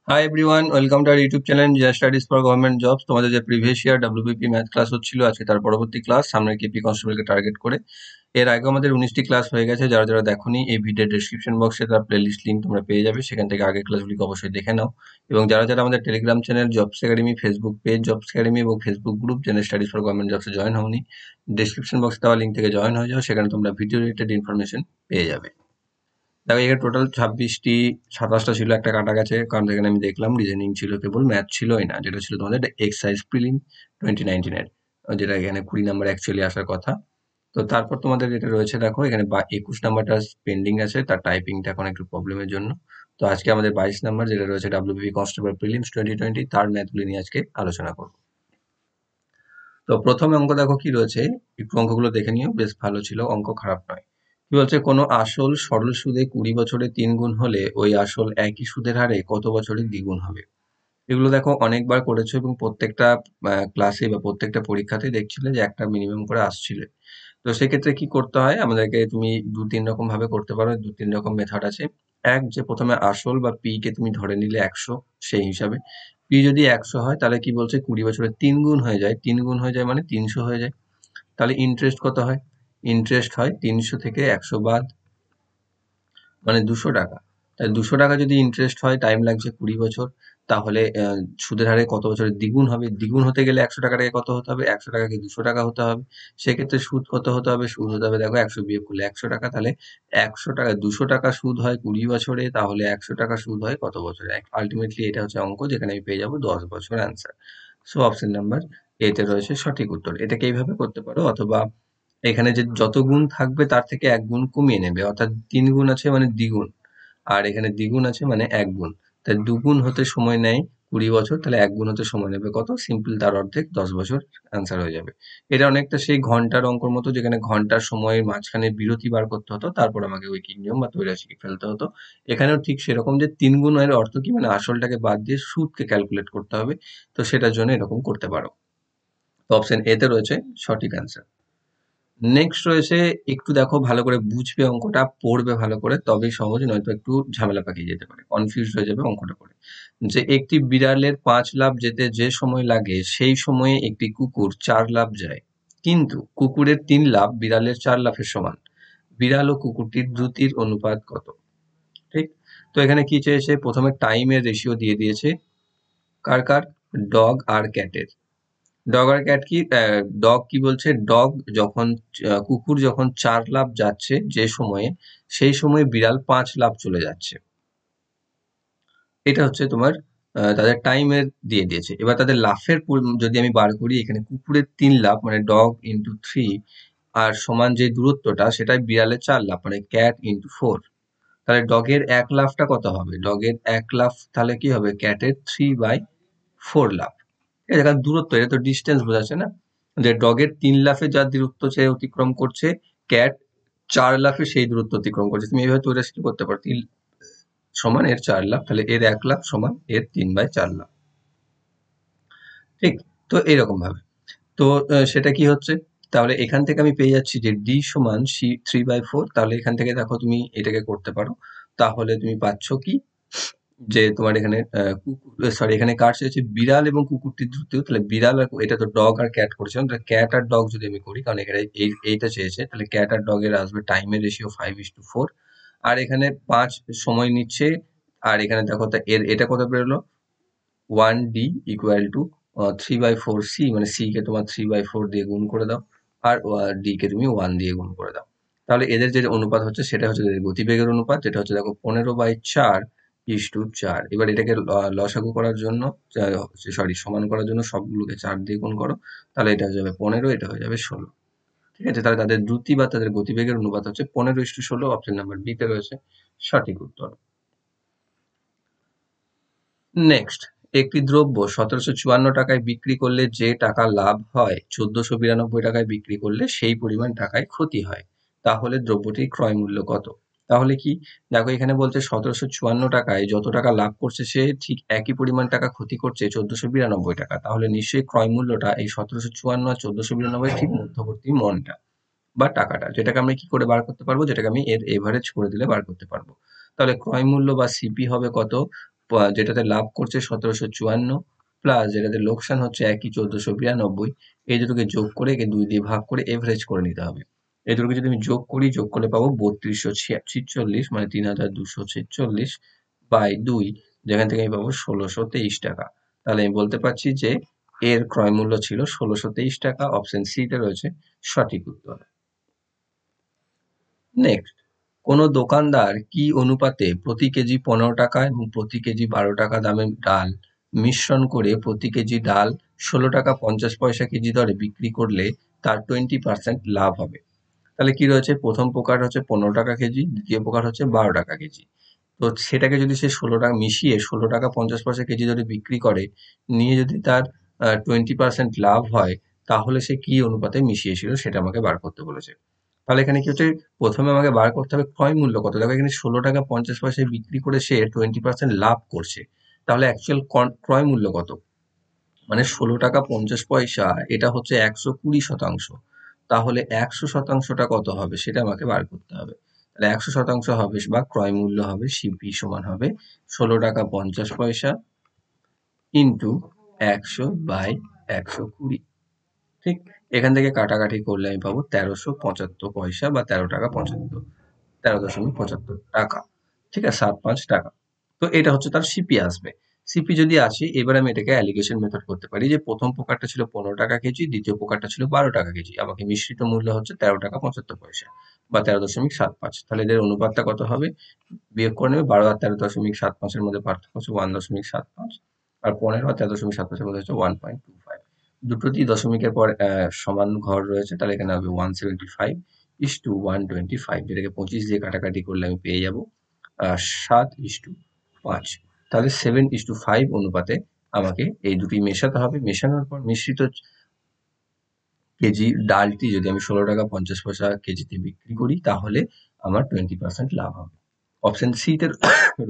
Hi everyone, welcome to our YouTube channel Zia studies for government jobs. তোমাদের যে previous year WBP math class হচ্ছিল, আজকে তার পরবর্তী ক্লাস সামনে কেপি কনস্টেবলকে টার্গেট করে। এর আগে আমাদের 19টি ক্লাস হয়ে গেছে। যারা যারা দেখোনি, এই ভিডিওর ডেসক্রিপশন বক্সে তার প্লেলিস্ট লিঙ্ক তোমরা পেয়ে যাবে, সেখান থেকে আগের ক্লাসগুলিকে অবশ্যই দেখে নাও। এবং যারা যারা আমাদের Telegram channel jobs academy, Facebook page jobs academy এবং Facebook group general studies for government জবসে জয়েন হওনি, ডেসক্রিপশন বক্সে দেওয়া লিঙ্ক থেকে জয়েন হয়ে যাও, সেখানে তোমরা ভিডিও রিলেটেড ইনফরমেশন পেয়ে যাবে। দেখো, এখানে টোটাল 26টি, 27টা ছিল, একটা কাটা গেছে, কারণ এখানে আমি দেখলাম রিজনিং ছিল, কেবল ম্যাথ ছিলই না, যেটা ছিল তোমাদের এক্সারসাইজ প্রিলিম 2019 এর, যেটা এখানে 20 নাম্বার অ্যাকচুয়ালি আসার কথা। তো তারপর তোমাদের যেটা রয়েছে, দেখো এখানে 21 নাম্বারটা পেন্ডিং আছে, তার টাইপিংটা এখন একটু প্রবলেমের জন্য। তো আজকে আমাদের 22 নাম্বার যেটা রয়েছে ডাব্লিউবিপি কনস্টেবল প্রিলিমস 2020, তার ম্যাথগুলি নিয়ে আজকে আলোচনা করব। তো প্রথমে অঙ্ক দেখো কি রয়েছে, একটু অঙ্কগুলো দেখে নিও, বেশ ভালো ছিল, অঙ্ক খারাপ নয়। কি বলছে, কোনো আসল সরল সুদে 20 বছরে 3 গুণ হলে ওই আসল একই সুদের হারে কত বছরে দ্বিগুণ হবে? এগুলো দেখো অনেকবার করেছো, এবং প্রত্যেকটা ক্লাসে বা প্রত্যেকটা পরীক্ষাতেই দেখছিলে যে একটা মিনিমাম করে আসছিলে। তো সেক্ষেত্রে কি করতে হয় আমাদেরকে, তুমি 2-3 রকম ভাবে করতে পারো, 2-3 রকম মেথড আছে। এক, যে প্রথমে আসল বা পি কে তুমি ধরে নিলে 100, সেই হিসাবে পি যদি 100 হয়, তাহলে কি বলছে 20 বছরে 3 গুণ হয়ে যায়, 3 গুণ হয়ে যায় মানে 300 হয়ে যায়। তাহলে ইন্টারেস্ট কত হয়? ইন্টারেস্ট হয় 300 থেকে 100 বাদ, মানে 200 টাকা। তাই 200 টাকা যদি ইন্টারেস্ট হয়, টাইম লাগছে 20 বছর, তাহলে সুদের হারে কত বছরে দ্বিগুণ হবে? দ্বিগুণ হতে গেলে 100 টাকাটাকে কত হতে হবে? 100 টাকাকে 200 টাকা হতে হবে। সেক্ষেত্রে সুদ কত হতে হবে? সুদ হতে হবে, দেখো 100 বিয়োগ করলে 100 টাকা, তাহলে 100 টাকা, 200 টাকা সুদ হয় 20 বছরে, তাহলে 100 টাকা সুদ হয় কত বছরে? আলটিমেটলি এটা হচ্ছে অঙ্ক, যেখানে আমি পেয়ে যাবো 10 বছর অ্যান্সার। সো অপশন নাম্বার এতে রয়েছে সঠিক উত্তর। এটাকে এইভাবে করতে পারো, অথবা এখানে যে যত গুণ থাকবে তার থেকে 1 গুণ কমিয়ে নেবে, অর্থাৎ 3 গুণ আছে মানে দ্বিগুণ, আর এখানে দ্বিগুণ আছে মানে 1 গুণ। তাই 2 গুণ হতে সময় নেয় 20 বছর, তাহলে 1 গুণ হতে সময় নেবে কত? সিম্পল, তার অর্ধেক, 10 বছর অ্যান্সার হয়ে যাবে। এটা অনেকটা সেই ঘন্টার অঙ্কর মতো, যেখানে ঘন্টার সময়ের মাঝখানে বিরতি বার করতে হতো, তারপর আমাকে ঐকিক নিয়ম বা ত্রৈরাশিকে ফেলতে হতো। এখানেও ঠিক সেরকম, যে 3 গুণ এর অর্থ কি, মানে আসলটাকে বাদ দিয়ে সুদকে ক্যালকুলেট করতে হবে। তো সেটার জন্য এরকম করতে পারো। তো অপশন এ তে রয়েছে সঠিক অ্যান্সার। নেক্সট রয়েছে, একটু দেখো ভালো করে বুঝবে অঙ্কটা, পড়বে ভালো করে, তবেই সহজ, নয়তো একটু ঝামেলা পাকিয়ে যেতে পারে, কনফিউজ হয়ে যাবে অঙ্কটা করে। যে একটি বিড়ালের 5 লাফ যেতে যে সময় লাগে, সেই সময়ে একটি কুকুর 4 লাফ যায়, কিন্তু কুকুরের 3 লাফ বিড়ালের 4 লাফের সমান। বিড়াল ও কুকুরটির দ্রুতির অনুপাত কত? ঠিক। তো এখানে কি চেয়েছে, প্রথমে টাইমের রেশিও দিয়ে দিয়েছে, কার কার? ডগ আর ক্যাটের। ডগ আর ক্যাট কি? ডগ কি বলছে, ডগ যখন, কুকুর যখন 4 লাফ যাচ্ছে যে সময়ে, সেই সময় বিড়াল 5 লাফ চলে যাচ্ছে। এটা হচ্ছে তোমার তাদের টাইমের দিয়ে দিয়েছে। এবার তাদের লাফের যদি আমি বার করি, এখানে কুকুরের 3 লাফ মানে ডগ ইন্টু 3, আর সমান যে দূরত্বটা, সেটাই বিড়ালের 4 লাফ মানে ক্যাট ইন্টু 4। তাহলে ডগের 1 লাফটা কত হবে? ডগের 1 লাফ তাহলে কি হবে? ক্যাটের 3/4 লাফ। ঠিক আছে, কারণ দূরত্ব, এটা তো ডিস্টেন্স বোঝাচ্ছে না, যে ডগের 3 লাফে যা দূরত্ব সে অতিক্রম করছে, ক্যাট 4 লাফে সেই দূরত্ব অতিক্রম করছে। তুমি এইভাবে তৈরি করতে পারো, 3 সমান এর 4 লাফ, তাহলে এর 1 লাফ সমান এর 3/4 লাফ। ঠিক। তো এইরকম ভাবে, তো সেটা কি হচ্ছে, তাহলে এখান থেকে আমি পেয়ে যাচ্ছি যে ডি সমান সি 3/4। তাহলে এখান থেকে দেখো তুমি এটাকে করতে পারো, তাহলে তুমি পাচ্ছ কি, যে তোমার এখানে সরি, এখানে কার চেয়েছে? বিড়াল এবং কুকুরটির দ্রুতি। তাহলে বিড়াল আর এটা তো ডগ আর ক্যাট করেছিলাম, তাহলে ক্যাট আর ডগ যদি আমি করি, কারণ এখানে এইটা চেয়েছে, তাহলে ক্যাট আর ডগের আসবে টাইমের রেশিও 5:4, আর এখানে 5 সময় নিচ্ছে, আর এখানে দেখো তা এর এটা কত বেরোলো, 1D ইকুয়াল টু 3/4C, মানে সি কে তোমার 3/4 দিয়ে গুণ করে দাও, আর ডি কে তুমি 1 দিয়ে গুণ করে দাও। তাহলে এদের যে অনুপাত হচ্ছে, সেটা হচ্ছে এদের গতিবেগের অনুপাত, যেটা হচ্ছে দেখো 15/4:4। এবার এটাকে লসাগু করার জন্য, সরি সমান করার জন্য সবগুলোকে 4 দিয়ে গুণ করো, তাহলে এটা হয়ে যাবে 15, এটা হয়ে যাবে 16। ঠিক আছে, তাহলে তাদের দ্রুতি বা তাদের গতিবেগের অনুপাত হচ্ছে 15:16। অপশন নাম্বার বি তে রয়েছে সঠিক উত্তর। নেক্সট, একটি দ্রব্য 1754 টাকায় বিক্রি করলে যে টাকা লাভ হয়, 1492 টাকায় বিক্রি করলে সেই পরিমাণ টাকায় ক্ষতি হয়, তাহলে দ্রব্যটির ক্রয় মূল্য কত? তাহলে কি, দেখো এখানে বলছে 1754 টাকায় যত টাকা লাভ করছে, সে ঠিক একই পরিমাণ টাকা ক্ষতি করছে 1492 টাকা, তাহলে নিশ্চয়ই ক্রয় মূল্যটা এই 1754 আর 1492 ঠিক মধ্যবর্তী মনটা বা টাকাটা, যেটাকে আমরা কি করে বার করতে পারবো, যেটাকে আমি এর এভারেজ করে দিলে বার করতে পারবো। তাহলে ক্রয় মূল্য বা সিপি হবে কত? যেটাতে লাভ করছে 1754 প্লাস যেটাতে লোকসান হচ্ছে একই 1492, এই দুটোকে যোগ করে একে 2 দিয়ে ভাগ করে এভারেজ করে নিতে হবে। এই দুটোকে যদি আমি যোগ করি, যোগ করলে পাবো 3246, মানে 3246 বাই 2, যেখান থেকে আমি পাবো 1623 টাকা। তাহলে আমি বলতে পারছি যে এর ক্রয় মূল্য ছিল 1623 টাকা। অপশন সি তে রয়েছে সঠিক উত্তর। নেক্সট, কোনো দোকানদার কি অনুপাতে প্রতি কেজি 15 টাকা এবং প্রতি কেজি 12 টাকা দামের ডাল মিশ্রণ করে প্রতি কেজি ডাল 16 টাকা 50 পয়সা কেজি দরে বিক্রি করলে তার 20% লাভ হবে? তাহলে কি রয়েছে, প্রথম প্রকার হচ্ছে 15 টাকা কেজি, দ্বিতীয় প্রকার হচ্ছে 12 টাকা কেজি। তো সেটাকে যদি সে 16 টাকা মিশিয়ে 16 টাকা 50 পয়সা কেজি দরে বিক্রি করে, নিয়ে যদি তার 20% লাভ হয়, তাহলে সে কি অনুপাতে মিশিয়েছিল সেটা আমাকে বার করতে বলেছে। তাহলে এখানে কি হচ্ছে, প্রথমে আমাকে বার করতে হবে ক্রয় মূল্য কত। দেখো এখানে 16 টাকা 50 পয়সায় বিক্রি করে সে 20% লাভ করছে, তাহলে অ্যাকচুয়াল ক্রয় মূল্য কত, মানে 16 টাকা 50 পয়সা, এটা হচ্ছে 120%। তাহলে 100%টা কত হবে সেটা আমাকে বার করতে হবে। তাহলে 100% হবে বা ক্রয় মূল্য হবে সিপি সমান হবে 16 টাকা 50 পয়সা ইন্টু 100 বাই 120। ঠিক, এখান থেকে কাটাকাটি করলে আমি পাবো 1375 পয়সা বা 13.75 টাকা। ঠিক আছে, 75 টাকা। তো এটা হচ্ছে তার সিপি আসবে। সিপি যদি আসে, এবার আমি এটাকে অ্যালিগেশন মেথড করতে পারি যে প্রথম প্রকারটা ছিল 15 টাকা কেজি, দ্বিতীয় প্রকারটা ছিল 12 টাকা কেজি, আমাকে মিশ্রিত মূল্য হচ্ছে 13 টাকা 75 পয়সা বা 13.75। তাহলে এদের অনুপাতটা কত হবে, বিয়োগ করে নেবে। 12 আর 13.75 এর মধ্যে পার্থক্য হচ্ছে 1.75, আর 15 আর 13.75 এর মধ্যে হচ্ছে 1.25। দুটোতেই দশমিকের পর সমান ঘর রয়েছে, তাহলে এখানে হবে 175:125, যেটাকে 25 দিয়ে কাটাকাটি করলে আমি পেয়ে যাবো 7:5। তাহলে 7:5 অনুপাতে আমাকে এই দুটি মেশাতে হবে। মেশানোর পর মিশ্রিত কেজি ডালটি যদি আমি 16 টাকা 50 পয়সা কেজিতে বিক্রি করি, তাহলে আমার 20% লাভ হবে। অপশন সি তে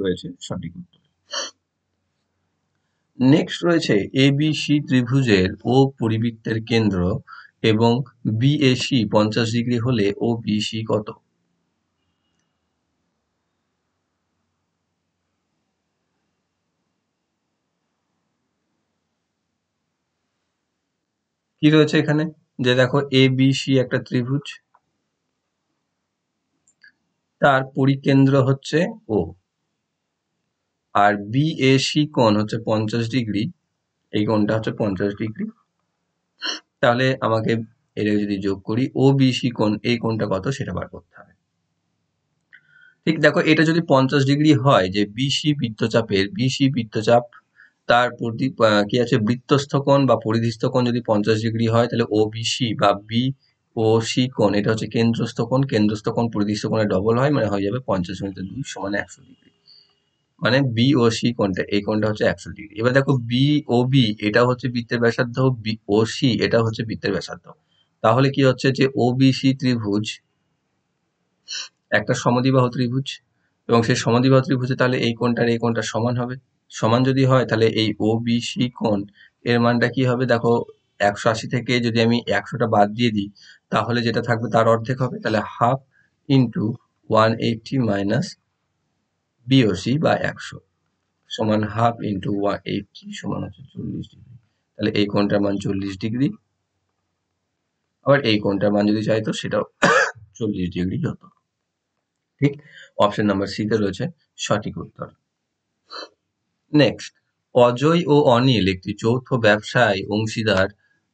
রয়েছে সঠিক উত্তর। নেক্সট রয়েছে এবিসি ত্রিভুজের ও পরিবৃত্তের কেন্দ্র এবং বিএসি 50 ডিগ্রি হলে ও বিসি কত? কি রয়েছে এখানে, যে দেখো এবিসি একটা ত্রিভুজ, তার পরিকেন্দ্র হচ্ছে ও, আর বিএসি কোণ হচ্ছে 50 ডিগ্রি, এই কোণটা হচ্ছে 50 ডিগ্রি। তাহলে আমাকে এটা যদি যোগ করি, ও বিসি কোণ, এই কোণটা কত সেটা বার করতে হবে। ঠিক, দেখো এটা যদি 50 ডিগ্রি হয়, যে বিসি বৃত্তচাপ তার প্রতি কি আছে, বৃত্তস্থ কোণ বা পরিধিস্থ কোণ যদি 50 ডিগ্রি হয়, তাহলে ও বিসি বা বি ও সি কোণ, এটা হচ্ছে কেন্দ্রস্থ কোণ পরিধিস্থ কোণের ডবল হয়, মানে হয়ে যাবে 50 × 2 সমান 100 ডিগ্রি। মানে বি ও সি কোণটা, এই কোণটা হচ্ছে 100 ডিগ্রি। এবার দেখো বি ও বি এটা হচ্ছে বৃত্তের ব্যাসার্ধ, বি ও সি এটা হচ্ছে বৃত্তের ব্যাসার্ধ। তাহলে কি হচ্ছে, যে ও বিসি ত্রিভুজ একটা সমদ্বিবাহু ত্রিভুজ, এবং সেই সমদ্বিবাহু ত্রিভুজে তাহলে এই কোণটার এই কোণটা সমান হবে। সমান যদি হয়, তাহলে এই ও বিসি কোণ এর মানটা কি হবে, দেখো 180 থেকে যদি আমি 100টা বাদ দিয়ে দিই, তাহলে যেটা থাকবে তার অর্ধেক হবে। তাহলে হাফ ইন্টু 180 মাইনাস বিওসি বা 100 সমান হাফ ইন্টু 180 সমান হচ্ছে 40 ডিগ্রি। তাহলে এই কোণটার মান 40 ডিগ্রি। আবার এই কোণটার মান যদি চাইতো সেটাও 40 ডিগ্রি হতো। ঠিক, অপশন নাম্বার সি তে রয়েছে সঠিক উত্তর। নেক্সট, অজয় ও অনিল একটি যৌথ ব্যবসায় অংশীদার।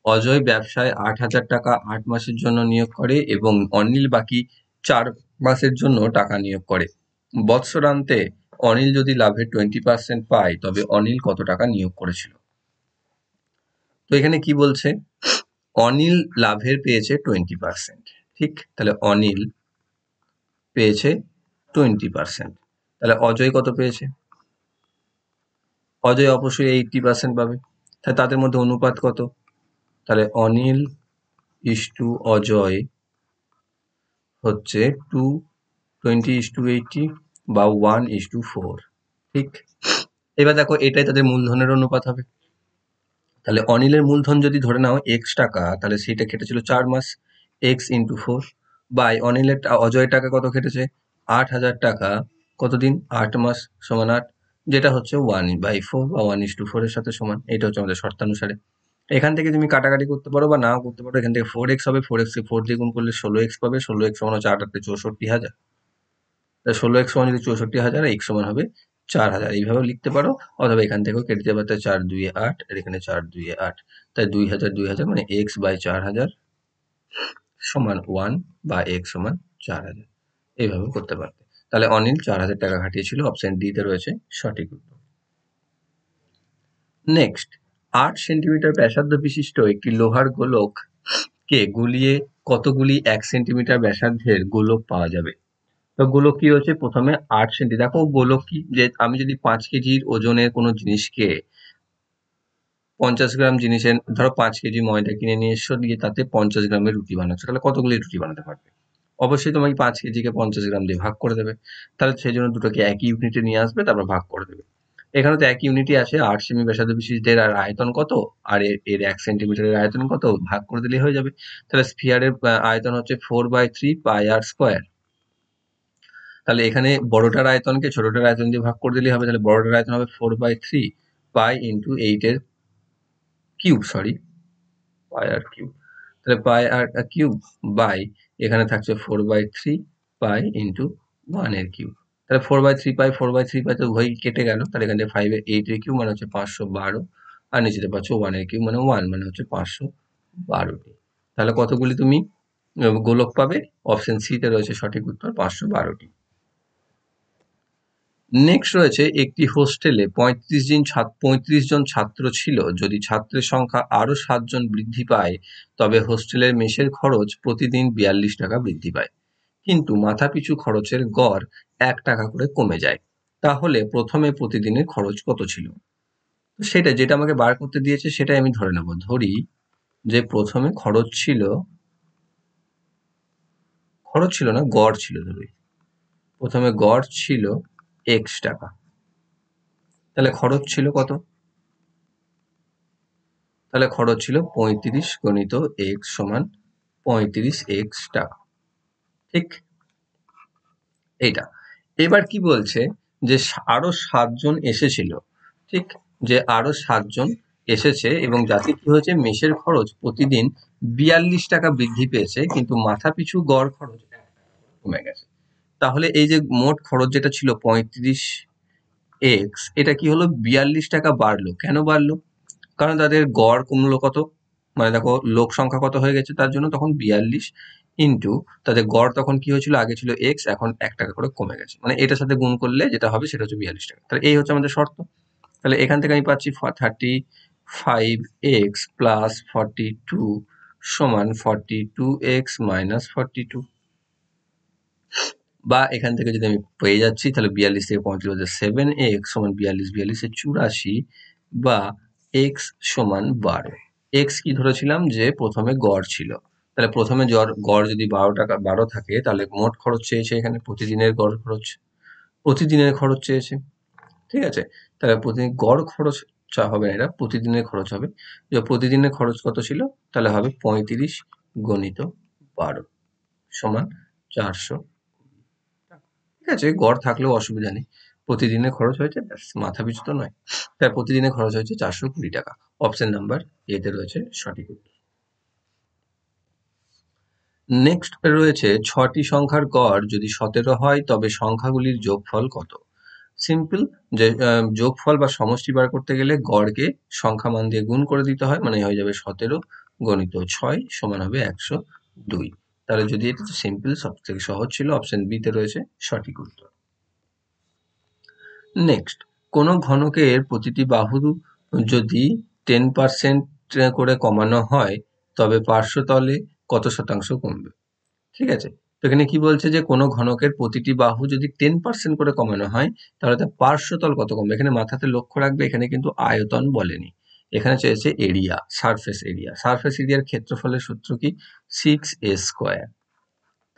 অজয় ব্যবসায় 8,000 টাকা 8 মাসের জন্য নিয়োগ করে এবং অনিল বাকি 4 মাসের জন্য টাকা নিয়োগ করে। বৎসরান্তে অনিল যদি লাভের 20% পায়, তবে অনিল কত টাকা নিয়োগ করেছিল? তো এখানে কি বলছে, অনিল লাভের পেয়েছে 20%। ঠিক, তাহলে অনিল পেয়েছে 20%। তাহলে অজয় কত পেয়েছে? অজয় অবশ্যই 80% পাবে। তাহলে তাদের মধ্যে অনুপাত কত? তাহলে অনিল ইস্টু অজয় হচ্ছে 20:80 বা 1:4। ঠিক, এবার দেখো এটাই তাদের মূলধনের অনুপাত হবে। তাহলে অনিলের মূলধন যদি ধরে নাও x টাকা, তাহলে সেটা কেটেছিল 4 মাস, x ইন্টু 4 বাই অজয়ের টাকা কত কেটেছে 8,000 টাকা, কতদিন 8 মাস সমান 8, যেটা হচ্ছে 1/4 বা 1:4 এর সাথে সমান। এটা হচ্ছে আমাদের শর্তানুসারে। এখান থেকে তুমি কাটাকাটি করতে পারো বা নাও করতে পারো। এখান থেকে 4x হবে, 4x কে 4 দিয়ে গুণ করলে 16x পাবে। 16x সমান হচ্ছে 8 64,000। 16x সমান যদি 64,000, x সমান হবে 4,000। এইভাবেও লিখতে পারো, অথবা এখান থেকেও কেটে দিতে পারো। 4 2 8, আর এখানে 4 2 8, তাই 2000 মানে x/4000 সমান 1 বা x সমান 4000। এইভাবে করতে পারবে। তাহলে অনিল 4000 টাকা খাটিয়েছিল। অপশন ডি তে রয়েছে সঠিক উত্তর। নেক্সট, 8 সেন্টিমিটার ব্যাসার্ধ বিশিষ্ট একটি লোহার গোলককে গুলিয়ে কতগুলি 1 সেন্টিমিটার ব্যাসার্ধের গোলক পাওয়া যাবে? তো গোলক কি হচ্ছে, প্রথমে 8 সেন্টি, দেখো গোলক কি, যে আমি যদি 5 কেজির ওজনের কোনো জিনিসকে 50 গ্রাম জিনিসের, ধরো 5 কেজি ময়দা কিনে নিয়ে এসছো, দিয়ে তাতে 50 গ্রামের রুটি বানাচ্ছ, তাহলে কতগুলি রুটি বানাতে পারবে? অবশ্যই তোমাকে 5 কেজিকে 50 গ্রাম দিয়ে ভাগ করে দেবে। তাহলে সেই জন্য দুটোকে একই ইউনিটে নিয়ে আসবে, তারপর ভাগ করে দেবে। এখানে তো একই ইউনিটই আছে, 8 সেমি ব্যাসার্ধ বিশিষ্ট, আর আয়তন কত, আর এর 1 সেন্টিমিটারের আয়তন কত, ভাগ করে দিলেই হয়ে যাবে। তাহলে স্ফিয়ারের আয়তন হচ্ছে 4/3 পাই আর স্কোয়ার। তাহলে এখানে বড়টার আয়তনকে ছোটটার আয়তন দিয়ে ভাগ করে দিলেই হবে। তাহলে বড়টার আয়তন হবে 4/3 পাই ইন্টু 8 এর কিউব, সরি, পাই আর কিউব। তাহলে পাই আর কিউব বাই, এখানে থাকছে 4/3 পাই ইন্টু 1 এর কিউব। তাহলে 4/3 পাই 4/3 পাই তো উভয়ই কেটে গেল। তাহলে এখান থেকে 5 এর 8 এর কিউব মানে হচ্ছে 512, আর নিচেতে পাচ্ছ 1 এর কিউব মানে 1 মানে হচ্ছে 512টি। তাহলে কতগুলি তুমি গোলক পাবে? অপশন সি তে রয়েছে সঠিক উত্তর, 512টি। নেক্সট রয়েছে, একটি হোস্টেলে 35 জন ছাত্র ছিল। যদি ছাত্রের সংখ্যা আরো 7 জন বৃদ্ধি পায়, তবে হোস্টেলের মেসের খরচ প্রতিদিন 42 টাকা বৃদ্ধি পায়, কিন্তু মাথাপিছু খরচের গড় 1 টাকা করে কমে যায়। তাহলে প্রথমে প্রতিদিনের খরচ কত ছিল? সেটা যেটা আমাকে বার করতে দিয়েছে সেটাই আমি ধরে নেব। ধরি যে প্রথমে খরচ ছিল না, গড় ছিল। ধরি প্রথমে গড় ছিল x টাকা, তাহলে খরচ ছিল কত? তাহলে খরচ ছিল 35 গণিত x সমান 35x টাকা। ঠিক এইটা। এবার কি বলছে, যে আরো 7 জন এসেছিল। ঠিক, যে আরো 7 জন এসেছে এবং যাতে কি হয়েছে, মেসের খরচ প্রতিদিন 42 টাকা বৃদ্ধি পেয়েছে, কিন্তু মাথা পিছু গড় খরচ 1 টাকা কমে গেছে। তাহলে এই যে মোট খরচ যেটা ছিল 35x, এটা কি হলো, 42 টাকা বাড়লো। কেন বাড়লো? কারণ তাদের গড় কমলো কত, মানে দেখো লোক সংখ্যা কত হয়ে গেছে, তার জন্য তখন 42 ইন্টু তাদের গড় তখন কি হয়েছিল, আগে ছিল x, এখন 1 টাকা করে কমে গেছে, মানে এটার সাথে গুণ করলে যেটা হবে সেটা হচ্ছে 42 টাকা। তাহলে এই হচ্ছে আমাদের শর্ত। তাহলে এখান থেকে আমি পাচ্ছি 35x প্লাস 42 সমান 42x মাইনাস 42। বা এখান থেকে যদি আমি পেয়ে যাচ্ছি, তাহলে 42 থেকে 35 7x সমান 42, 84 বা x সমান 12। x কি ধরেছিলাম, যে প্রথমে গড় ছিল। তাহলে প্রথমে গড় যদি 12 থাকে, তাহলে মোট খরচ চেয়েছে এখানে প্রতিদিনের গড় খরচ, প্রতিদিনের খরচ চেয়েছে। ঠিক আছে, তাহলে প্রতিদিন গড় খরচ চা হবে না, এটা প্রতিদিনের খরচ হবে। যে প্রতিদিনের খরচ কত ছিল, তাহলে হবে 35 গণিত 12 সমান 400। ঠিক আছে, গড় থাকলেও অসুবিধা নেই, প্রতিদিনের খরচ হয়েছে, ব্যাস, মাথা পিছু তো নয়। তাই প্রতিদিনের খরচ হয়েছে 420 টাকা। অপশন নাম্বার এতে রয়েছে সঠিক উত্তর। নেক্সট রয়েছে, 6টি সংখ্যার গড় যদি 17 হয়, তবে সংখ্যাগুলির যোগফল কত? সিম্পল, যে যোগফল বা সমষ্টি বার করতে গেলে গড়কে সংখ্যা মান দিয়ে গুণ করে দিতে হয়, মানে হয়ে যাবে 17 গণিত 6 সমান হবে 102। তাহলে যদি এটা তো সিম্পল, সব থেকে সহজ ছিল, অপশন বি তে রয়েছে সঠিক উত্তর। নেক্সট, কোনো ঘনকের প্রতিটি বাহু যদি 10% করে কমানো হয়, তবে পার্শ্বতলে কত শতাংশ কমবে? ঠিক আছে, তো এখানে কি বলছে, যে কোনো ঘনকের প্রতিটি বাহু যদি 10% করে কমানো হয়, তাহলে তার পার্শ্বতল কত কমবে? এখানে মাথাতে লক্ষ্য রাখবে, এখানে কিন্তু আয়তন বলেনি, এখানে চেয়েছে এরিয়া, সারফেস এরিয়া। সারফেস এরিয়ার ক্ষেত্রফলের সূত্র কি, 6a²,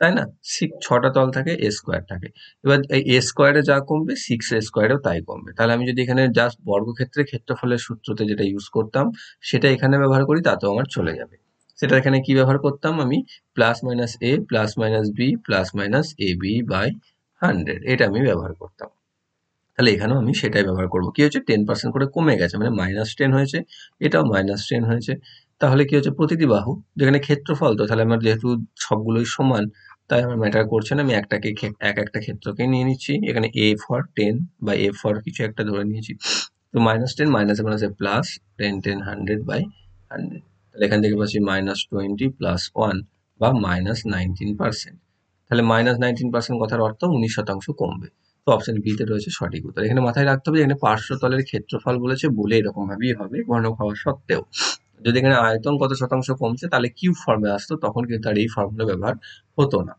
তাই না? 6টা তল থাকে, a স্কোয়ার থাকে। এবার এই a স্কোয়ারে যা কমবে, 6a স্কোয়ারেও তাই কমবে। তাহলে আমি যদি এখানে জাস্ট বর্গক্ষেত্রে ক্ষেত্রফলের সূত্রতে যেটা ইউজ করতাম, সেটা এখানে ব্যবহার করি, তাতেও আমার চলে যাবে। সেটা এখানে কি ব্যবহার করতাম আমি, plus minus a plus minus b plus minus ab by 100, এটা আমি ব্যবহার করতাম। তাহলে এখানেও আমি সেটাই ব্যবহার করব। কি হচ্ছে 10% করে কমে গেছে, মানে -10 হয়েছে, এটাও -10 হয়েছে। তাহলে কি হচ্ছে প্রতিটি বাহু যেখানে ক্ষেত্রফল, তো তাহলে আমার যেহেতু সবগুলোই সমান তাই আমার ম্যাটার করছে না, আমি একটা ক্ষেত্রকে নিয়ে নিচ্ছি। এখানে a ফর 10 বা a ফর কিছু একটা ধরে নিয়েছি। তো -10 মাইনাসে মাইনাসে প্লাস 10 10 100 বাই 100, তাহলে এখান থেকে পাচ্ছি -20 প্লাস 1 বা -19%। তাহলে -19% কথার অর্থ 19% কমবে। তো অপশন বি তে রয়েছে সঠিক উত্তর। এখানে মাথায় রাখতে হবে এখানে পার্শ্বতলের ক্ষেত্রফল বলেছে বলে এরকম ভাবেই হবে ঘনক হওয়া সত্ত্বেও। যদি এখানে আয়তন কত শতাংশ কমছে তাহলে কিউব ফর্মে আসতো, তখন কিন্তু আর এই ফর্মুলা ব্যবহার হতো না।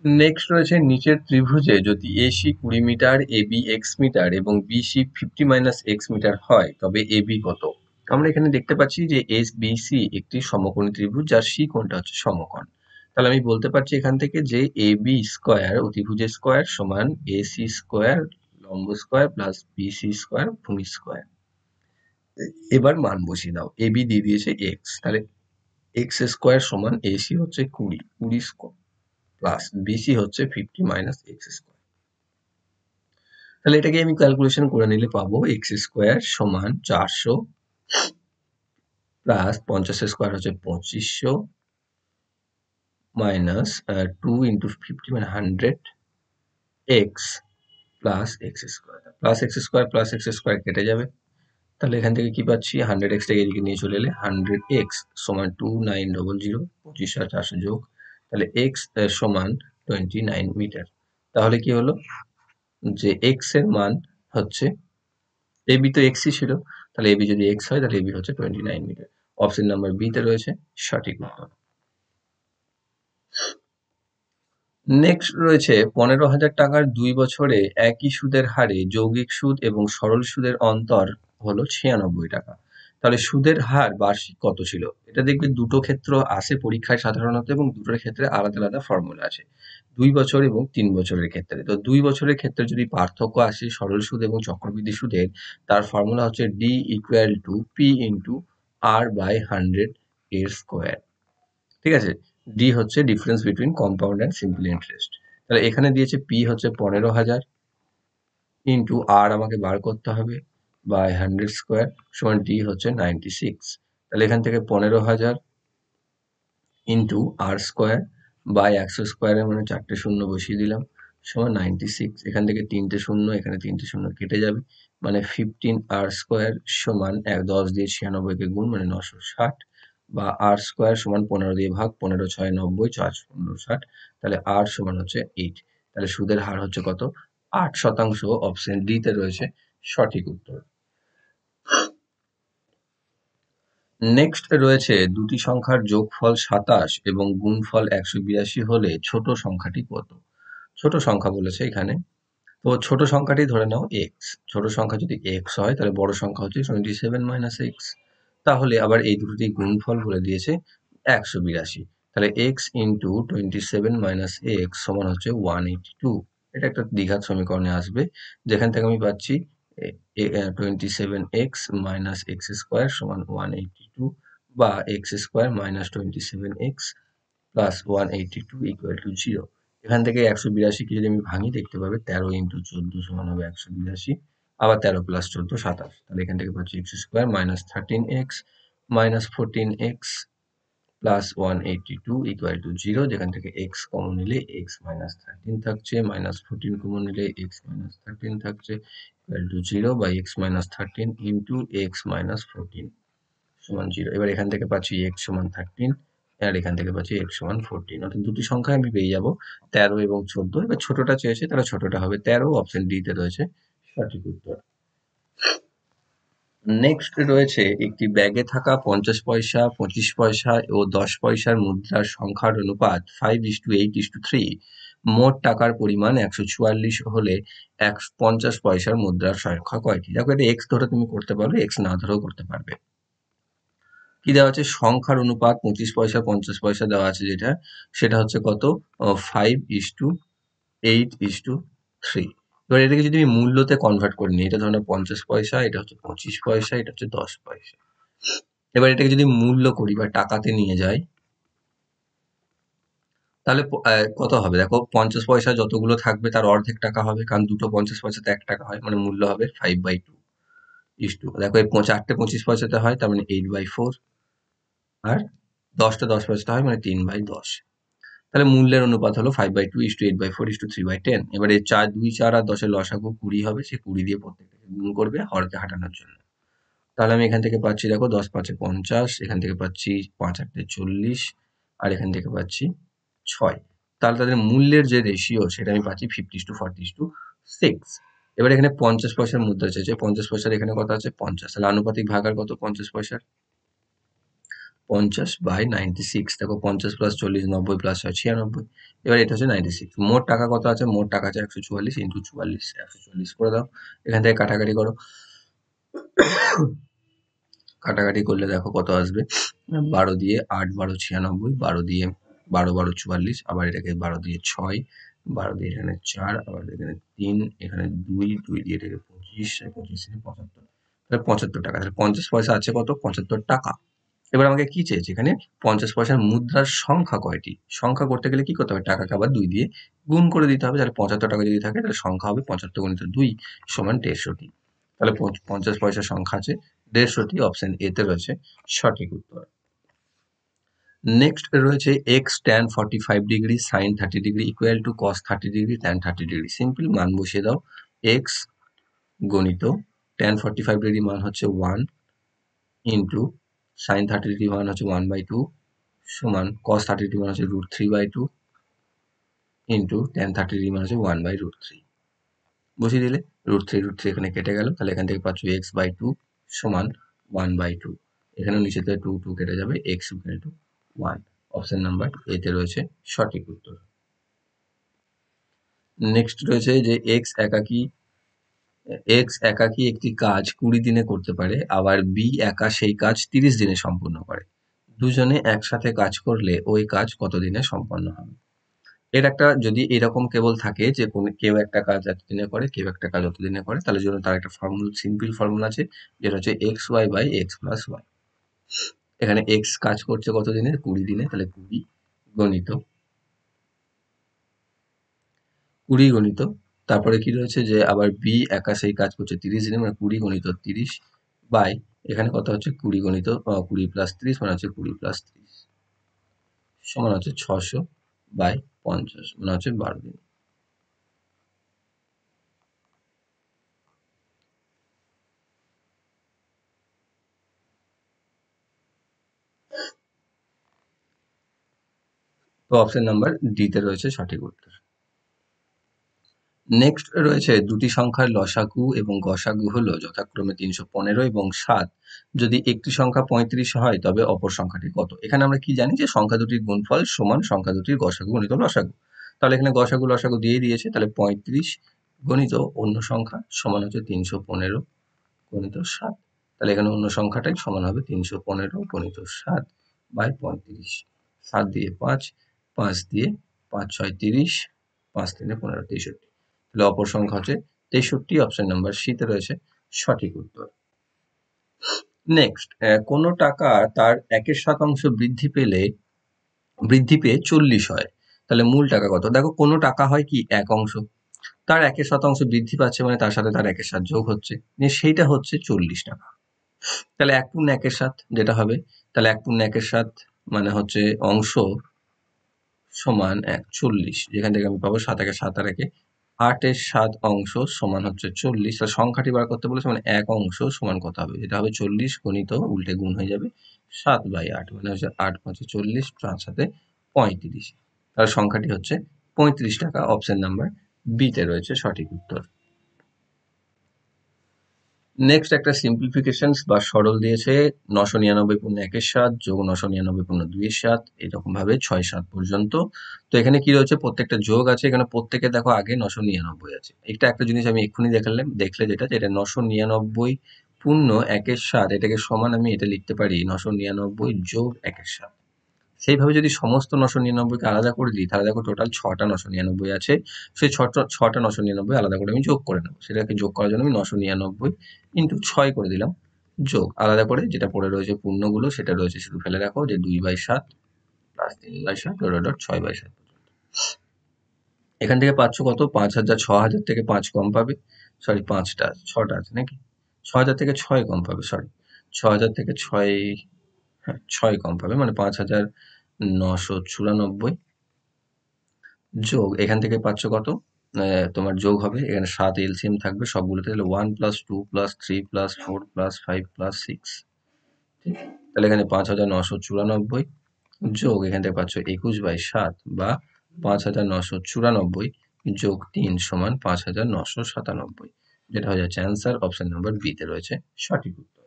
নেক্সট রয়েছে নিচের ত্রিভুজে যদি এসি 20 মিটার, এবি x মিটার এবং বিসি 50 - x মিটার হয় তবে এবি কত? আমরা এখানে দেখতে পাচ্ছি যে এসবিসি একটি সমকোণী ত্রিভুজ যার সি কোণটা হচ্ছে সমকোণ। তাহলে আমি বলতে পারছি এখান থেকে যে এবি স্কয়ার অতিভুজের স্কয়ার সমান এসি স্কয়ার লম্ব স্কয়ার প্লাস বিসি স্কয়ার ভূমি স্কয়ার। এবার মান বসিয়ে দাও। এবি দিয়ে দিয়েছে এক্স, তাহলে এক্স স্কয়ার সমান এসি হচ্ছে 20 স্কয়ার প্লাস বিসি হচ্ছে 50 - x স্কয়ার। তাহলে এটাকে আমি ক্যালকুলেশন করে নিলে পাবো এক্স স্কোয়ার সমান 400 প্লাস 50 স্কোয়ার হচ্ছে 2500 মাইনাস 2 ইন্টু 50 মানে 100 x plus x square plus x square কেটে যাবে। তাহলে এখান থেকে কি পাচ্ছি 100 টাকে এদিকে নিয়ে চলে এলে 100 সমান 2900 25 আর 400 যোগ, তাহলে এক্স সমান 29 মিটার। তাহলে কি হলো যে এক্স এর মান হচ্ছে, এবি তো এক্সই ছিল, তাহলে এবি যদি এক্স হয় তাহলে এবি হচ্ছে 29 মিটার। অপশন নাম্বার বি তে রয়েছে সঠিক উত্তর। নেক্সট রয়েছে 15,000 টাকার 2 বছরে একই সুদের হারে যৌগিক সুদ এবং সরল সুদের অন্তর হলো 96 টাকা। তাহলে সুদের হার বার্ষিক কত ছিল? এটা দেখবে দুটো ক্ষেত্র আসে পরীক্ষায় সাধারণত এবং দুটোর ক্ষেত্রে আলাদা আলাদা ফর্মুলা আছে। 2 বছর এবং 3 বছরের ক্ষেত্রে। তো 2 বছরের ক্ষেত্রে যদি পার্থক্য আসে সরল সুদ এবং চক্রবৃদ্ধি সুদের, তার ফর্মুলা হচ্ছে D equal to P into R by 100 এর স্কোয়ার। ঠিক আছে? ডি হচ্ছে difference between compound and simple interest. তাহলে এখানে দিয়েছে পি হচ্ছে 15,000 ইন্টু আর আমাকে বার করতে হবে বাই 100 স্কোয়ার সমান ডি হচ্ছে 96। তাহলে এখান থেকে 15,000 ইন্টু আর স্কোয়ার বাই 100 স্কোয়ারের মানে 4টে শূন্য বসিয়ে দিলাম সমান 96। এখান থেকে 3টে শূন্য, এখানে 3টে শূন্য কেটে যাবে, মানে 15 আর স্কোয়ার সমান 10 দিয়ে 96 কে গুণ মানে 960 বা আর স্কোয়ার সমান 15 দিয়ে ভাগ, 15 6 90 4 15 60, তাহলে আর সমান হচ্ছে 8। তাহলে সুদের হার হচ্ছে কত? 8%। অপশন ডি তে রয়েছে সঠিক উত্তর। নেক্সট রয়েছে দুটি সংখ্যার যোগফল 27 এবং গুণফল 182 হলে ছোট সংখ্যাটি কত? ছোট সংখ্যা বলেছে এখানে, তো ছোট সংখ্যাটি ধরে নাও এক্স। ছোট সংখ্যা যদি এক্স হয় তাহলে বড় সংখ্যা হচ্ছে 27 - এক্স। তাহলে আবার এই দুটি গুণফল বলে দিয়েছে 182। তাহলে এক্স ইন্টু 27 - এক্স সমান হচ্ছে 182। এটা একটা দ্বিঘাত সমীকরণে আসবে, যেখান থেকে আমি পাচ্ছি 27x মাইনাস এক্স স্কোয়ার সমান 182 বা x square minus 27x plus 182 equal to 0। এখান থেকে 182 কে যদি আমি ভাঙি দেখতে পাবে 13 ইন্টু 14 সমান হবে 182, আবার 13 প্লাস 14 27। তাহলে এখান থেকে পাচ্ছি x square minus 13x minus 14x plus 182 equal to 0, যেখান থেকে এক্স কমন নিলে এক্স মাইনাস 13 থাকছে, মাইনাস 14 কমন নিলে এক্স মাইনাস 13 থাকছে equal to 0 by x minus 13 into x minus 14 সমান 0। এবার এখান থেকে পাচ্ছি এক্স সমান 13 আর এখান থেকে পাচ্ছি এক্স সমান 14, অর্থাৎ দুটি সংখ্যা আমি পেয়ে যাবো 13 এবং 14। এবার ছোটটা চেয়েছে তাহলে ছোটটা হবে 13। অপশন ডি তে রয়েছে সঠিক উত্তর। নেক্সট রয়েছে একটি ব্যাগে থাকা 50 পয়সা, 25 পয়সা ও 10 পয়সার মুদ্রার সংখ্যার অনুপাত 5:8:3। মোট টাকার পরিমাণ 144 হলে 50 পয়সার মুদ্রার সংখ্যা কয়টি? দেখো এটা এক্স ধরে তুমি করতে পারো, এক্স না ধরেও করতে পারবে। কি দেওয়া আছে? সংখ্যার অনুপাত 25 পয়সা 50 পয়সা দেওয়া আছে, যেটা সেটা হচ্ছে কত? 5:8:3। এবার এটাকে যদি আমি মূল্যতে কনভার্ট করে নিই, এটা ধরো 50 পয়সা, এটা হচ্ছে 25 পয়সা, এটা হচ্ছে 10 পয়সা। এবার এটাকে যদি মূল্য করি বা টাকাতে নিয়ে যাই, তাহলে কত হবে দেখো, 50 পয়সা যতগুলো থাকবে তার অর্ধেক টাকা হবে, কারণ দুটো 50 পয়সাতে 1 টাকা হয়, মানে মূল্য হবে 5/2 ইস টু, দেখো এই চারটে 25 পয়সাতে হয়, তার মানে 8/4, আর 10টা 10 পয়সাতে হয়, মানে 3/10। তাহলে মূল্যের অনুপাত হলো 5/2 ইস টু 8/4 ইস টু 3/10। এবারে 2, 4 আর 10 এর লসাগু 20 হবে, সে 20 দিয়ে প্রত্যেকটাকে গুণ করবে হরকে হাঁটানোর জন্য। তাহলে আমি এখান থেকে পাচ্ছি দেখো 10 5 50, এখান থেকে পাচ্ছি 5 8 40, আর এখান থেকে পাচ্ছি 6। তাহলে তাদের মূল্যের যে রেশিও সেটা আমি পাচ্ছি 50:40:6। এবার এখানে 50 পয়সার মুদ্রা চেয়েছে, 50 পয়সার এখানে কত আছে 50, তাহলে আনুপাতিক ভাগ আর কত 50 পয়সার, 50/96। দেখো 50 প্লাস 40 90 প্লাস 6 96। এবার এটা হচ্ছে 96। মোট টাকা কত আছে, মোট টাকা আছে 144 ইন্টু 44, 144 করে দাও। এখান থেকে কাটাকাটি করো, কাটাকাটি করলে দেখো কত আসবে, 12 দিয়ে 8 12 96, 12 দিয়ে 12 12 44, আবার এটাকে 12 দিয়ে 6, 12 দিয়ে এখানে 4, আবার এখানে 3, এখানে 2, 2 দিয়ে এটাকে 25, 25 দিয়ে 75, তাহলে 75 টাকা। তাহলে 50 পয়সা আছে কত, 75 টাকা। এবার আমাকে কি চেয়েছে এখানে, 50 পয়সার মুদ্রার সংখ্যা কয়টি। সংখ্যা করতে গেলে কি করতে হবে, টাকাকে আবার 2 দিয়ে গুণ করে দিতে হবে। তাহলে 75 টাকা যদি থাকে তাহলে সংখ্যা হবে 75 গুণিত 2 সমান 150টি। তাহলে 50 পয়সার সংখ্যা আছে 150টি, অপশন এ তে রয়েছে সঠিক উত্তর। নেক্সট রয়েছে x tan 45 degree sine 30 degree equal to cos 30 degree tan 30 degree. Simple মান বসিয়ে দাও, এক্স গণিত ট্যান 45 ডিগ্রি মান হচ্ছে 1 ইন্টু সাইন 30 ডিগ্রি মান হচ্ছে 1/2 সমান cos 30 ডিগ্রি মান হচ্ছে √3/2 ইন্টু ট্যান 30 ডিগ্রি মান হচ্ছে 1/√3। বসিয়ে দিলে √3 এখানে কেটে গেল, তাহলে এখান থেকে পাচ্ছ x/2 সমান 1/2। এখানে নিচে থেকে 2 2 কেটে যাবে, x equal to 1। Option number এতে রয়েছে সঠিক উত্তর। নেক্সট রয়েছে যে এক্স একাকী একটি কাজ 20 দিনে করতে পারে, আবার বি একা সেই কাজ 30 দিনে সম্পূর্ণ করে। দুজনে একসাথে কাজ করলে ওই কাজ কত দিনে সম্পন্ন হবে। এর একটা যদি এরকম কেবল থাকে যে কেউ একটা কাজ এতদিনে করে, কেউ একটা কাজ অতদিনে করে, তাহলে জন্য তার একটা সিম্পল ফর্মুলা আছে, যেটা হচ্ছে xy/x+y। এখানে এক্স কাজ করছে কত দিনে, 20 দিনে, তাহলে 20 গণিত 20 গণিত, তারপরে কি রয়েছে যে আবার বি একা সেই কাজ করছে 30 দিনে, মানে 20 গণিত 30 বাই এখানে কত হচ্ছে 20 গণিত 20 প্লাস 30 মানে হচ্ছে 20 প্লাস 30 সমান হচ্ছে 600/50, মানে হচ্ছে 12 দিন। তো অপশন নাম্বার ডি তে রয়েছে সঠিক উত্তর। নেক্সট রয়েছে দুটি সংখ্যার লসাগু এবং গসাগু হলো যথাক্রমে 315 এবং 7। যদি একটি সংখ্যা 35 হয় তবে অপর সংখ্যাটি কত। এখানে আমরা কি জানি যে সংখ্যা দুটির গুণফল সমান সংখ্যা দুটির গসাগু গণিত লসাগু। তাহলে এখানে গসাগু লসাগু দিয়ে দিয়েছে, তাহলে 35 গণিত অন্য সংখ্যা সমান হচ্ছে 315 গণিত 7। তাহলে এখানে অন্য সংখ্যাটাই সমান হবে 315 গণিত 7/35। 7 দিয়ে 5, 5 দিয়ে 5 6 30, 5 3 15 63। তাহলে অপর সংখ্যা হচ্ছে 63, অপশন নাম্বার সি তে রয়েছে সঠিক উত্তর। নেক্সট, কোনো টাকা তার 1% বৃদ্ধি পেয়ে 40 হয়, তাহলে মূল টাকা কত। দেখো কোনো টাকা হয় কি 1 অংশ, তার 1% বৃদ্ধি পাচ্ছে, মানে তার সাথে তার 1 যোগ হচ্ছে, সেইটা হচ্ছে 40 টাকা। তাহলে 1/1 যেটা হবে, তাহলে 1/1 মানে হচ্ছে অংশ সমান 40, যেখান থেকে আমি পাবো 7 একে 7 আর একে 8/7 অংশ সমান হচ্ছে 40। তাহলে সংখ্যাটি বার করতে বলেছে, মানে 1 অংশ সমান কত হবে, যেটা হবে 40 গণিত উল্টে গুণ হয়ে যাবে 7/8, মানে হচ্ছে 8 5 40, 5 7 35। তাহলে সংখ্যাটি হচ্ছে 35 টাকা। অপশন নাম্বার বি তে রয়েছে সঠিক উত্তর। নেক্সট একটা সিম্পলিফিকেশনস বা সরল দিয়েছে, 999/1 যোগ 999/2 এরকম ভাবে 6 7 পর্যন্ত। তো এখানে কি রয়েছে, প্রত্যেকটা যোগ আছে, এখানে প্রত্যেকে দেখো আগে 999 আছে। এটা একটা জিনিস আমি এক্ষুনি দেখলে যেটা 999/1 এটাকে সমান আমি এটা লিখতে পারি 999 যোগ 1 সেইভাবে যদি সমস্ত 999-কে আলাদা করে দিই, তাহলে দেখো টোটাল 6টা 999 আছে। সেই 6টা 999 আলাদা করে আমি যোগ করে নেবো। সেটাকে যোগ করার জন্য আমি 999 ইন্টু 6 করে দিলাম, যোগ আলাদা করে যেটা পড়ে রয়েছে পূর্ণগুলো সেটা রয়েছে শুধু ফেলে রাখো, যে 2/7 প্লাস 3/7 ডট 6/7। এখান থেকে পাচ্ছ কত? 5,000, 6,000 থেকে 5 কম পাবে, সরি 6টা আছে নাকি, 6,000 থেকে 6 কম পাবে, সরি 6,000 থেকে 6, হ্যাঁ 6 কম পাবে, মানে 5,994 যোগ এখান থেকে পাচ্ছ কত? তোমার যোগ হবে, এখানে 7 এলসিএম থাকবে সবগুলোতে, তাহলে 1 plus 2 plus 3 plus 4 plus 5 plus 6, ঠিক? তাহলে এখানে 5,994 যোগ এখান থেকে পাচ্ছ 21/7 বা 5,994 যোগ 3 সমান 5,997, যেটা হয়ে যাচ্ছে অ্যান্সার। অপশন নাম্বার বি তে রয়েছে সঠিক উত্তর।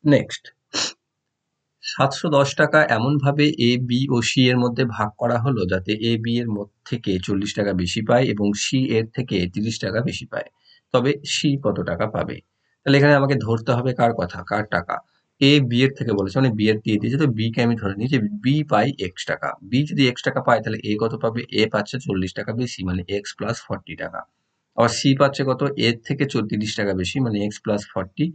নেক্সট, 710 টাকা এমন ভাবে এ, বি ও সি এর মধ্যে ভাগ করা হলো যাতে এ বি এর থেকে 40 টাকা বেশি পায় এবং সি এর থেকে 30 টাকা বেশি পায়, তবে সি কত টাকা পাবে? তাহলে এখানে আমাকে ধরতে হবে কার কথা, কার টাকা? এ বি এর থেকে বলেছে, মানে বি এর দিয়ে দিয়েছে, তো বি কে আমি ধরে নিই যে বি পাই এক্স টাকা। বি যদি এক্স টাকা পায় তাহলে এ কত পাবে? এ পাচ্ছে 40 টাকা বেশি, মানে এক্স প্লাস 40 টাকা। আবার সি পাচ্ছে কত? এর থেকে 30 টাকা বেশি, মানে এক্স প্লাস 40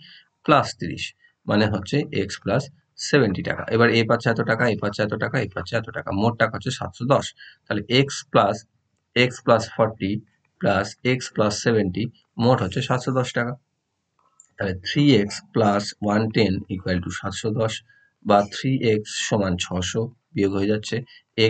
প্লাস 30, মানে হচ্ছে এক্স প্লাস 70 টাকা। এবার এ পাচ্ছে এত টাকা, এ পাচ্ছে এত টাকা, এ পাচ্ছে এত টাকা, মোট টাকা হচ্ছে 710। তাহলে x plus 40 plus x plus 70 মোট হচ্ছে 710 টাকা। তাহলে 3x প্লাস 110 ইকুয়াল টু 710, বা 3x সমান 600, বিয়োগ হয়ে যাচ্ছে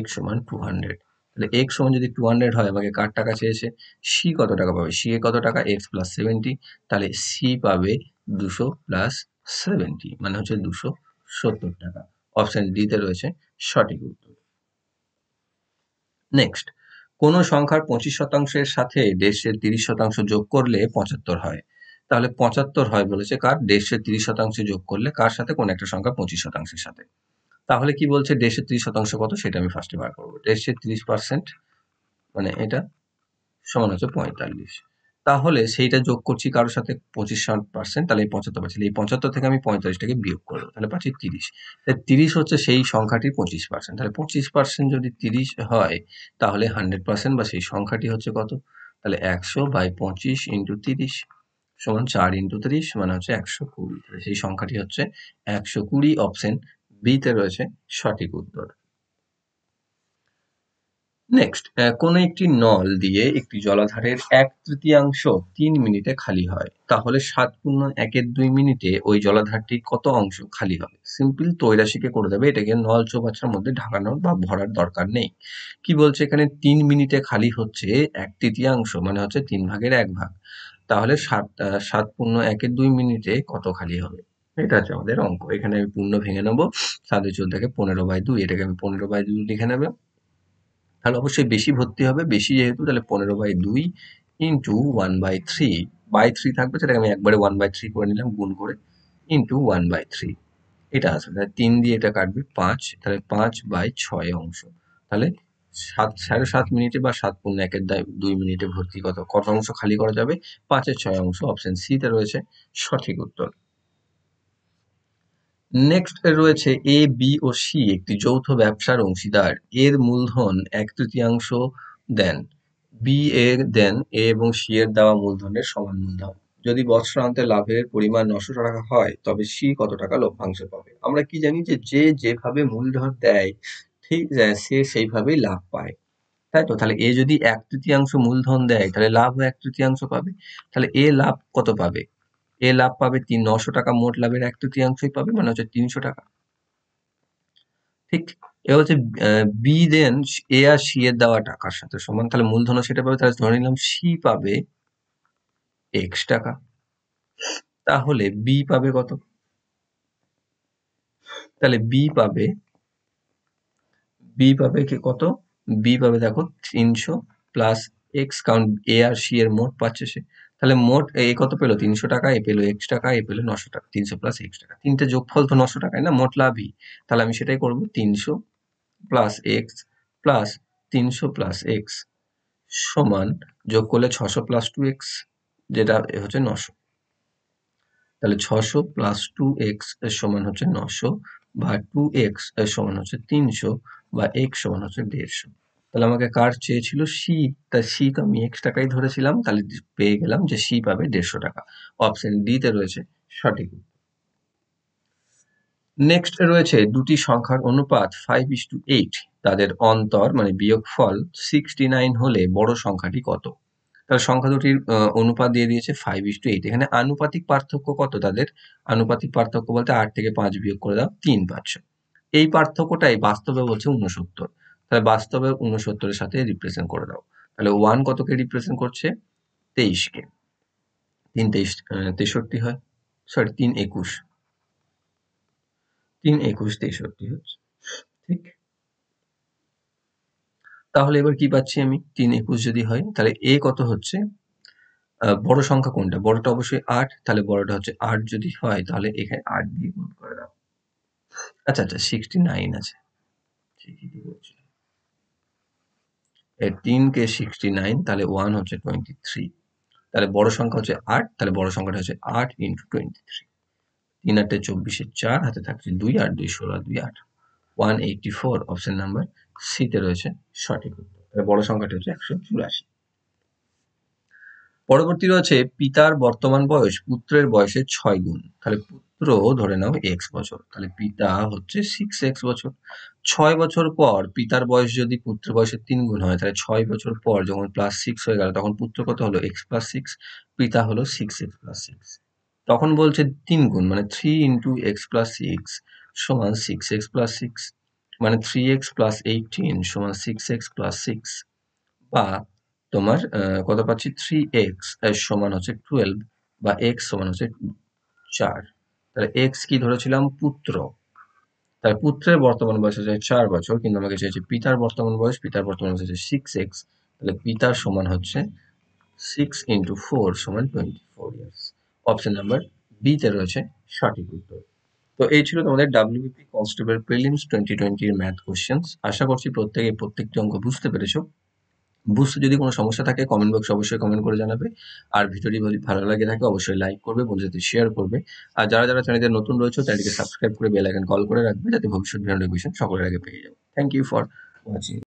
x সমান 200। তাহলে x সমান যদি 200 হয়, আমাকে কার টাকা চেয়েছে? সি কত টাকা পাবে? সি এ কত টাকা? x প্লাস 70, তাহলে সি পাবে 200 প্লাস 70, মানে হচ্ছে 270 টাকা। অপশন ডি তে রয়েছে সঠিক উত্তর। নেক্সট, কোন সংখ্যার 25% সাথে 1/30% যোগ করলে 75 হয়? তাহলে 75 হয় বলেছে কার? 1/30% যোগ করলে কার সাথে? কোন একটা সংখ্যা 25%-এর সাথে। তাহলে কি বলছে 1/30% কত? সেটা আমি ফার্স্টে বার করবো। 1/30% মানে এটা সমান হচ্ছে 45। তাহলে সেইটা যোগ করছি কারোর সাথে 25%, তাহলে এই 75 পাচ্ছি। এই 75 থেকে আমি 45টাকে বিয়োগ করবো, তাহলে পাচ্ছি 30। 30 হচ্ছে সেই সংখ্যাটির 25%। তাহলে 25% যদি 30 হয়, তাহলে 100% বা সেই সংখ্যাটি হচ্ছে কত? তাহলে 100/25 ইন্টু 30 সমান 4 ইন্টু 30, মানে হচ্ছে 120। তাহলে সেই সংখ্যাটি হচ্ছে 120। অপশন বি তে রয়েছে সঠিক উত্তর। নেক্সট, কোনো একটি নল দিয়ে একটি জলাধারের 1/3 3 মিনিটে খালি হয়, তাহলে 7×1 মিনিটে ওই জলাধারটির কত অংশ খালি হবে? সিম্পল তৈরাশিকে করে দেবে, এটাকে নল চৌবাচ্চার মধ্যে ঢাকানোর বা ভরার দরকার নেই। কি বলছে এখানে? 3 মিনিটে খালি হচ্ছে 1/3, মানে হচ্ছে 3/1 তাহলে 7×1 মিনিটে কত খালি হবে? এটা হচ্ছে আমাদের অঙ্ক। এখানে আমি পূর্ণ ভেঙে নেবো, 7×4 15/2, এটাকে আমি 15/2 লিখে নেবে। তাহলে অবশ্যই বেশি ভর্তি হবে, বেশি যেহেতু, তাহলে 15/2 ইন্টু 1/3, বাই 3 থাকবে, সেটাকে আমি একবারে 1/3 করে নিলাম গুণ করে, ইন্টু 1/3, এটা আসবে। তাহলে 3 দিয়ে এটা কাটবে 5, তাহলে 5/6 অংশ। তাহলে 7.5 মিনিটে বা 7×1 মিনিটে ভর্তি কত কত অংশ খালি করা যাবে? 5/6 অংশ। অপশন সি তে রয়েছে সঠিক উত্তর। নেক্সট রয়েছে এ, বি ও সি একটি যৌথ ব্যবসার অংশীদার। এর মূলধন 1/3 দেন, বি এর দেন এ এবং সি এর দেওয়া মূলধনের সমান মূলধন। যদি বছরান্তে লাভের পরিমাণ 900 টাকা হয়, তবে সি কত টাকা লভ্যাংশ পাবে? আমরা কি জানি যে যে যেভাবে মূলধন দেয়, ঠিক সে সেইভাবেই লাভ পায়, তাই তো? তাহলে এ যদি 1/3 মূলধন দেয়, তাহলে লাভও 1/3 পাবে। তাহলে এ লাভ কত পাবে? এ লাভ পাবে 900 টাকা, মোট লাভের 1/3 পাবে, মানে হচ্ছে 300 টাকা। ঠিক, এবার হচ্ছে বি দেন এ আর সি এর দেওয়া টাকার সাথে সমান, তাহলে মূলধনও সেটা পাবে, তাহলে ধরে নিলাম সি পাবে এক্স টাকা। তাহলে বি পাবে কত? তাহলে বি পাবে কি কত? বি পাবে দেখো 300 প্লাস এক্স, কারণ এ আর সি এর মোট পাচ্ছে সে। তাহলে মোট এ কত পেলো? 300 টাকা, এ পেলো এক্স টাকা, এ পেলো 900 টাকা। 300 প্লাস এক্স টাকা, তিনটে যোগফল তো 900 টাকায় না, মোট লাভই। তাহলে আমি সেটাই করবো, 300 plus x plus 300 plus x সমান, যোগ করলে 600 প্লাস 2x, যেটা হচ্ছে 900। তাহলে 600 প্লাস 2x এর সমান হচ্ছে 900, বা 2x এর সমান হচ্ছে 300, বা x সমান হচ্ছে 150। তাহলে আমাকে কার চেয়েছিল? সি। তা সি তো আমি x টাকাই ধরেছিলাম, তাহলে পেয়ে গেলাম যে সি পাবে 150 টাকা। অপশন ডি তে রয়েছে সঠিক। নেক্সট রয়েছে দুটি সংখ্যার অনুপাত 5:8, তাদের অন্তর মানে বিয়োগফল 69 হলে বড় সংখ্যাটি কত? তাহলে সংখ্যা দুটির অনুপাত দিয়ে দিয়েছে 5:8। এখানে আনুপাতিক পার্থক্য কত তাদের? আনুপাতিক পার্থক্য বলতে 8 থেকে 5 বিয়োগ করে দাও, 3 পাচ্ছ। এই পার্থক্যটাই বাস্তবে বলছে 69। তাহলে বাস্তবে 69 এর সাথে রিপ্রেজেন্ট করে দাও। তাহলে 1 কতকে রিপ্রেজেন্ট করছে? 23 কে। 3 23 63 হয়, সরি 3 21, 3 21 63 হচ্ছে, ঠিক। তাহলে এবার কি পাচ্ছি আমি? 3 21 যদি হয় তাহলে এ কত হচ্ছে? বড় সংখ্যা কোনটা? বড়টা অবশ্যই 8, তাহলে বড়টা হচ্ছে 8 যদি হয় তাহলে এখানে 8 দিয়ে গুণ করে দাও। আচ্ছা 69 আছে, ঠিকই তো বলছি। 3 কে 69, তাহলে 1 হচ্ছে 23। তাহলে বড় সংখ্যা হচ্ছে 8, তাহলে বড় সংখ্যাটা হচ্ছে 8 ইন্টু 23। 3 8 24, 4 হাতে থাকছে 2, 8 2 16, 2 8, 184 অপশন নাম্বার সি তে রয়েছে সঠিক উত্তর। তাহলে বড় সংখ্যাটি হচ্ছে 184। পরবর্তী রয়েছে পিতার বর্তমান বয়স পুত্রের বয়সের 6 গুণ। তাহলে পুত্র ধরে নাও x বছর, তাহলে পিতা হচ্ছে 6x বছর। 6 বছর পর পিতার বয়স যদি পুত্রের বয়সের 3 গুণ হয়, তাহলে 6 বছর পর যখন +6 হয়ে গেল তখন পুত্র কত হলো? x + 6, পিতা হলো 6x + 6। তখন বলছে 3 গুণ মানে 3 ইন্টু x + 6 সমান 6x + 6, মানে 3x + 18 সমান 6x + 6, বা তোমার কত পাচ্ছি? 3x এর সমান হচ্ছে 12, বা x সমান হচ্ছে 4। তাহলে x কি ধরেছিলাম? পুত্র। তাহলে পুত্রের বর্তমান বয়স হচ্ছে 4 বছর, কিন্তু আমাকে চেয়েছে পিতার বর্তমান বয়স। পিতার বর্তমান বয়স হচ্ছে 6x, তাহলে পিতার সমান হচ্ছে 6 ইন্টু 4 সমান 24 ইয়ার্স। অপশন নাম্বার বি তে রয়েছে সঠিক উত্তর। তো এই ছিল তোমাদের WBP কনস্টেবল প্রিলিমস 2020 এর ম্যাথ কোশ্চেন্স। আশা করছি প্রত্যেকে প্রত্যেকটি অঙ্ক বুঝতে পেরেছো। বুঝতে যদি কোনো সমস্যা থাকে কমেন্ট বক্সে অবশ্যই কমেন্ট করে জানাবে। আর ভিডিওটি যদি ভালো লাগে থাকে অবশ্যই লাইক করবে, বন্ধুদের সাথে শেয়ার করবে। আর যারা যারা চ্যানেলে নতুন রয়েছে চ্যানেলটিকে সাবস্ক্রাইব করে বেল আইকন কল করে রাখবে, যাতে ভবিষ্যৎ ভিডিও নোটিফিকেশন সকলের আগে পেয়ে যাও। Thank you for watching.